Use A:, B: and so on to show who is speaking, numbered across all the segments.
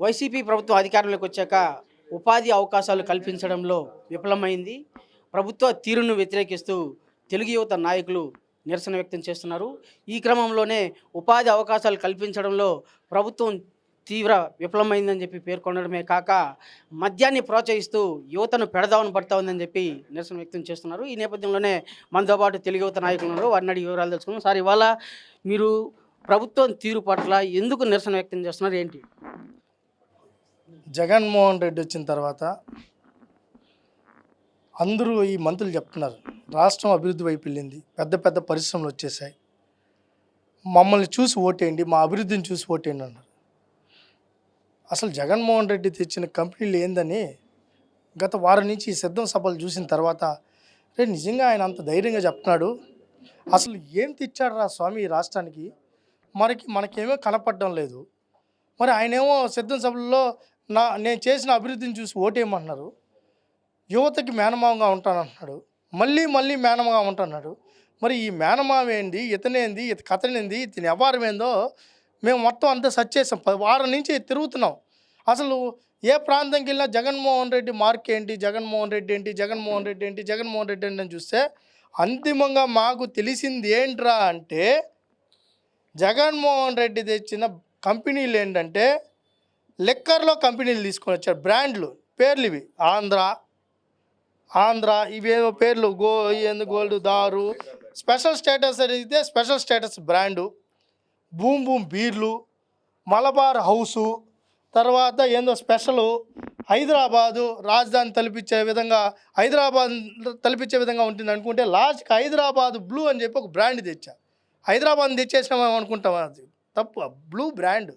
A: YCP ప్రభుత్వం అధికారంలోకి వచ్చాక ఉపాధి అవకాశాలు కల్పించడంలో విఫలమైంది. ప్రభుత్వ తీరును వ్యతిరేకిస్తూ తెలుగు యువత నాయకులు నిరసన వ్యక్తం చేస్తున్నారు. ఈ క్రమంలోనే ఉపాధి అవకాశాలు కల్పించడంలో ప్రభుత్వం తీవ్ర విఫలమైందని చెప్పి పేర్కొనడమే కాక మద్యాన్ని ప్రోత్సహిస్తూ యువతను పెడదావని పడతా ఉందని చెప్పి నిరసన వ్యక్తం చేస్తున్నారు. ఈ నేపథ్యంలోనే మనతో పాటు తెలుగు యువత నాయకులు ఉన్నారు. వారిని అడిగి వివరాలు తెలుసుకున్నాం. సార్, ఇవాళ మీరు ప్రభుత్వం తీరు పట్ల ఎందుకు నిరసన వ్యక్తం చేస్తున్నారు, ఏంటి?
B: జగన్మోహన్ రెడ్డి వచ్చిన తర్వాత అందరూ ఈ మంత్రులు చెప్తున్నారు రాష్ట్రం అభివృద్ధి వైపు వెళ్ళింది, పెద్ద పెద్ద పరిశ్రమలు వచ్చేసాయి, మమ్మల్ని చూసి ఓటేయండి, మా అభివృద్ధిని చూసి ఓటేయండి అన్నారు. అసలు జగన్మోహన్ రెడ్డి తెచ్చిన కంపెనీలు ఏందని గత వారం నుంచి ఈ సిద్ధం సభలు చూసిన తర్వాత నిజంగా ఆయన అంత ధైర్యంగా చెప్తున్నాడు. అసలు ఏం తెచ్చాడు రా స్వామి ఈ రాష్ట్రానికి, మనకేమో కనపడడం లేదు. మరి ఆయనేమో సిద్ధం సభల్లో నేను చేసిన అభివృద్ధిని చూసి ఓటేయమంటున్నారు. యువతకి మేనమావగా ఉంటానంటున్నాడు, మళ్ళీ మేనమాగా ఉంటున్నాడు. మరి ఈ మేనమావ ఏంది, ఇతనేంది, కథనేంది, ఇతని వ్యవహారం ఏందో మేము మొత్తం అంతా సెర్చ్ చేసాం. వారం నుంచి తిరుగుతున్నాం. అసలు ఏ ప్రాంతంకి వెళ్ళినా జగన్మోహన్ రెడ్డి మార్క్ ఏంటి, జగన్మోహన్ రెడ్డి ఏంటి, జగన్మోహన్ రెడ్డి ఏంటి, జగన్మోహన్ రెడ్డి ఏంటి అని చూస్తే అంతిమంగా మాకు తెలిసింది ఏంట్రా అంటే జగన్మోహన్ రెడ్డి తెచ్చిన కంపెనీలు ఏంటంటే లిక్కర్లో కంపెనీలు తీసుకొని వచ్చారు. బ్రాండ్లు పేర్లు ఇవి ఆంధ్ర ఇవేవో పేర్లు, గోల్డ్, దారు, స్పెషల్ స్టేటస్ అయితే స్పెషల్ స్టేటస్ బ్రాండు, బూమ్ బీర్లు, మలబార్ హౌసు, తర్వాత ఏందో స్పెషలు, హైదరాబాదు రాజధాని తలపించే విధంగా ఉంటుంది అనుకుంటే లాస్ట్కి హైదరాబాదు బ్లూ అని చెప్పి ఒక బ్రాండ్ తెచ్చా. హైదరాబాద్ తెచ్చేసినామేమో అనుకుంటాం, అది తప్పు. Blue brand.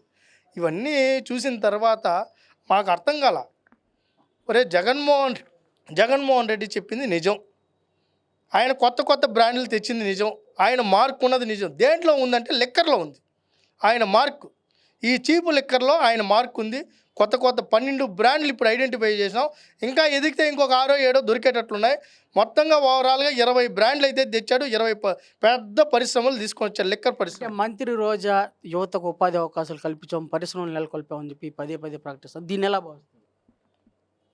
B: ఇవన్నీ చూసిన తర్వాత మాకు అర్థం కాల. ఒరే జగన్మోహన్ రెడ్డి చెప్పింది నిజం, ఆయన కొత్త బ్రాండ్లు తెచ్చింది నిజం, ఆయన మార్క్ ఉన్నది నిజం. దేంట్లో ఉందంటే లిక్కర్లో ఉంది ఆయన మార్కు. ఈ చీపు లిక్కర్లో ఆయన మార్క్ ఉంది. కొత్త 12 బ్రాండ్లు ఇప్పుడు ఐడెంటిఫై చేసాం. ఇంకా ఎదిగితే ఇంకొక 6-7 దొరికేటట్లున్నాయి. మొత్తంగా ఓవరాల్గా 20 బ్రాండ్లు అయితే తెచ్చాడు. 20 పెద్ద పరిశ్రమలు తీసుకొని వచ్చాడు, లిక్కర్ పరిశ్రమ.
A: మంత్రి రోజా యువతకు ఉపాధి అవకాశాలు కల్పించాం, పరిశ్రమలు నెలకొల్పామని చెప్పి పదే ప్రకటిస్తాం. దీన్ని ఎలా భావిస్తుంది?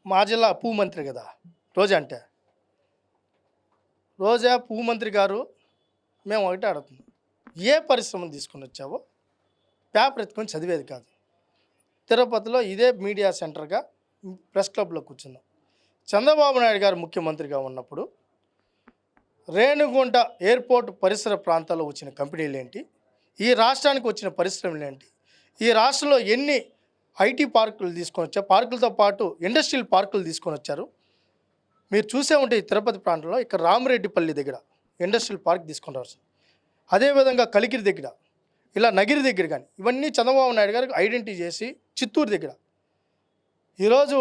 B: మా జిల్లా పువ్వు మంత్రి కదా రోజా అంటే. రోజా పువ్వు మంత్రి గారు మేము ఒకటే అడుగుతున్నాం, ఏ పరిశ్రమను తీసుకొని వచ్చావో పేపర్ ఎత్తుకొని చదివేది కాదు. తిరుపతిలో ఇదే మీడియా సెంటర్గా ప్రెస్ క్లబ్లో కూర్చున్నాం. చంద్రబాబు నాయుడు గారు ముఖ్యమంత్రిగా ఉన్నప్పుడు రేణిగుంట ఎయిర్పోర్ట్ పరిసర ప్రాంతాల్లో వచ్చిన కంపెనీలు ఏంటి, ఈ రాష్ట్రానికి వచ్చిన పరిశ్రమలు ఏంటి, ఈ రాష్ట్రంలో ఎన్ని ఐటీ పార్కులు తీసుకొని వచ్చారు, పార్కులతో పాటు ఇండస్ట్రియల్ పార్కులు తీసుకొని వచ్చారు. మీరు చూసే ఉంటే ఈ తిరుపతి ప్రాంతంలో ఇక్కడ రామిరెడ్డిపల్లి దగ్గర ఇండస్ట్రియల్ పార్క్ తీసుకొని రావచ్చు. అదేవిధంగా కలికిరి దగ్గర, ఇలా నగిరి దగ్గర కానీ ఇవన్నీ చంద్రబాబు నాయుడు గారికి ఐడెంటిటీ చేసి చిత్తూరు దగ్గర ఈరోజు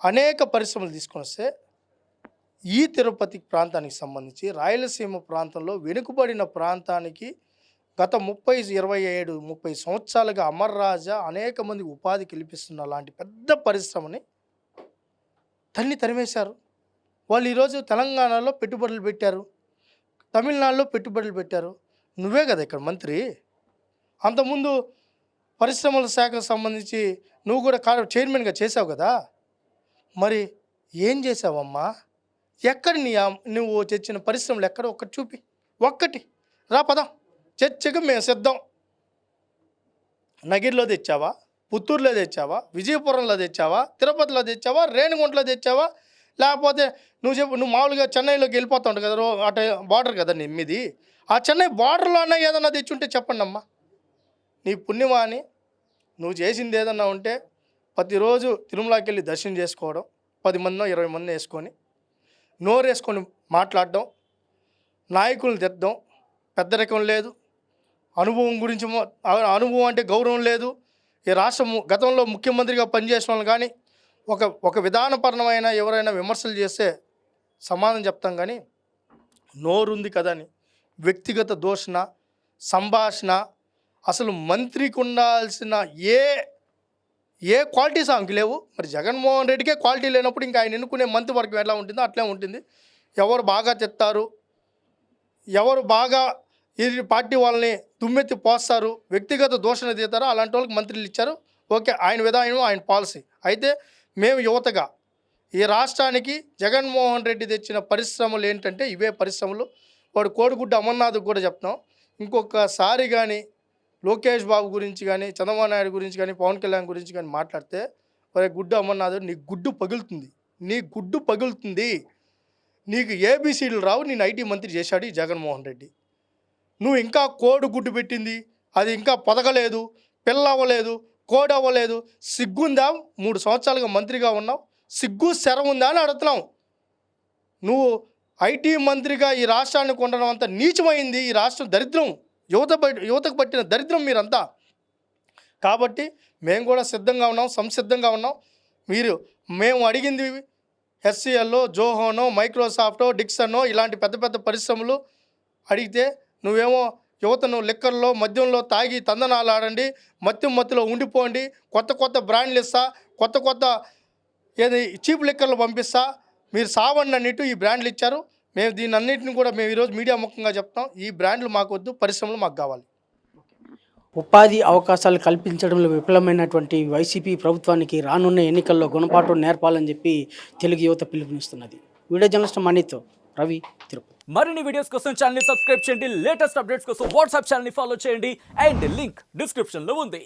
B: అనేక పరిశ్రమలు తీసుకొని వస్తే ఈ తిరుపతి ప్రాంతానికి సంబంధించి రాయలసీమ ప్రాంతంలో వెనుకబడిన ప్రాంతానికి గత 30 సంవత్సరాలుగా అమర్ రాజా అనేక మంది ఉపాధి కల్పిస్తున్న లాంటి పెద్ద పరిశ్రమని తరిమేశారు. వాళ్ళు ఈరోజు తెలంగాణలో పెట్టుబడులు పెట్టారు, తమిళనాడులో పెట్టుబడులు పెట్టారు. నువ్వే కదా ఇక్కడ మంత్రి. అంతకుముందు పరిశ్రమల శాఖకు సంబంధించి నువ్వు కూడా చైర్మన్గా చేసావు కదా. మరి ఏం చేసావమ్మా? ఎక్కడ నువ్వు తెచ్చిన పరిశ్రమలు ఎక్కడ ఒక్కటి చూపి, ఒక్కటి రా పదం చర్చగా మేము సిద్ధం. నగిరిలో తెచ్చావా, పుత్తూరులో తెచ్చావా, విజయపురంలో తెచ్చావా, తిరుపతిలో తెచ్చావా, రేణిగుంటలో తెచ్చావా, లేకపోతే నువ్వు మామూలుగా చెన్నైలోకి వెళ్ళిపోతావు కదా, అటు బార్డర్ కదా మీది, ఆ చెన్నై బార్డర్లో అన్నా ఏదన్నా తెచ్చుంటే చెప్పండి అమ్మా. నీ పుణ్యమా అని నువ్వు చేసింది ఏదన్నా ఉంటే ప్రతిరోజు తిరుమలకి వెళ్ళి దర్శనం చేసుకోవడం, 10 మందినో 20 మందిని వేసుకొని నోరేసుకొని మాట్లాడడం, నాయకులను తెద్దాం, పెద్దరికం లేదు, అనుభవం అంటే గౌరవం లేదు. ఈ రాష్ట్రం గతంలో ముఖ్యమంత్రిగా పనిచేసిన వాళ్ళు కానీ ఒక విధానపరమైన ఎవరైనా విమర్శలు చేస్తే సమాధానం చెప్తాం, కానీ నోరుంది కదా అని వ్యక్తిగత దూషణ, సంభాషణ, అసలు మంత్రికి ఉండాల్సిన ఏ క్వాలిటీస్ ఆమెకి లేవు. మరి జగన్మోహన్ రెడ్డికే క్వాలిటీ లేనప్పుడు ఇంకా ఆయన ఎన్నుకునే మంత్రివర్గం ఎలా ఉంటుందో అట్లే ఉంటుంది. ఎవరు బాగా తెస్తారు, ఎవరు బాగా ఈ పార్టీ వాళ్ళని దుమ్మెత్తి పోస్తారు, వ్యక్తిగత దూషణ తీస్తారో అలాంటి వాళ్ళకి మంత్రులు ఇచ్చారు. ఓకే, ఆయన విధానం, ఆయన పాలసీ. అయితే మేము యువతగా ఈ రాష్ట్రానికి జగన్మోహన్ రెడ్డి తెచ్చిన పరిశ్రమలు ఏంటంటే ఇవే పరిశ్రమలు. వాడు కోడిగుడ్డు అమర్నాథ్కి కూడా చెప్తాం, ఇంకొకసారి కానీ లోకేష్ బాబు గురించి కానీ, చంద్రబాబు నాయుడు గురించి కానీ, పవన్ కళ్యాణ్ గురించి కానీ మాట్లాడితే, ఒరే గుడ్డు అమర్నాథ్, నీ గుడ్డు పగులుతుంది, నీ గుడ్డు పగులుతుంది. నీకు ఏబీసీలు రావు, నేను ఐటీ మంత్రి చేశాడు ఈ జగన్మోహన్ రెడ్డి. నువ్వు ఇంకా కోడి గుడ్డు పెట్టింది, అది ఇంకా పొదగలేదు, పిల్ల అవ్వలేదు, కోడి అవ్వలేదు. సిగ్గుందా? 3 సంవత్సరాలుగా మంత్రిగా ఉన్నావు, సిగ్గు శరం ఉందా అని అడుగుతున్నావు. నువ్వు ఐటీ మంత్రిగా ఈ రాష్ట్రాన్ని కొనడం అంత నీచమైంది. ఈ రాష్ట్రం దరిద్రం, యువతకు పట్టిన దరిద్రం మీరంతా. కాబట్టి మేము కూడా సిద్ధంగా ఉన్నాం, సంసిద్ధంగా ఉన్నాం. మేము అడిగింది హెచ్సిఎల్లో, జోహోనో, మైక్రోసాఫ్టో, డిక్సనో ఇలాంటి పెద్ద పెద్ద పరిశ్రమలు అడిగితే నువ్వేమో యువతను లిక్కర్లో, మద్యంలో తాగి తందనాలు ఆడండి, మత్తులో ఉండిపోండి, కొత్త బ్రాండ్లు ఇస్తా, కొత్త చీప్ లిక్కర్లు పంపిస్తా, మీరు సావండి అన్నిటి ఈ బ్రాండ్లు ఇచ్చారు. మేము దీన్ని అన్నింటిని కూడా మేము ఈరోజు మీడియా ముఖంగా చెప్తాం, ఈ బ్రాండ్లు మాకు వద్దు, పరిశ్రమలు మాకు కావాలి.
A: ఉపాధి అవకాశాలు కల్పించడంలో విఫలమైనటువంటి వైసీపీ ప్రభుత్వానికి రానున్న ఎన్నికల్లో గుణపాఠం నేర్పాలని చెప్పి తెలుగు యువత పిలుపునిస్తున్నది. వీడియో జర్నలిస్ట్ మనీతో రవి, తిరుపతి.
C: మరిన్ని వీడియోస్ కోసం ఛానల్ ని సబ్స్క్రైబ్ చేయండి, లేటెస్ట్ అప్డేట్స్ కోసం వాట్సాప్ ఛానల్ ని ఫాలో చేయండి అండ్ లింక్ డిస్క్రిప్షన్ లో ఉంది.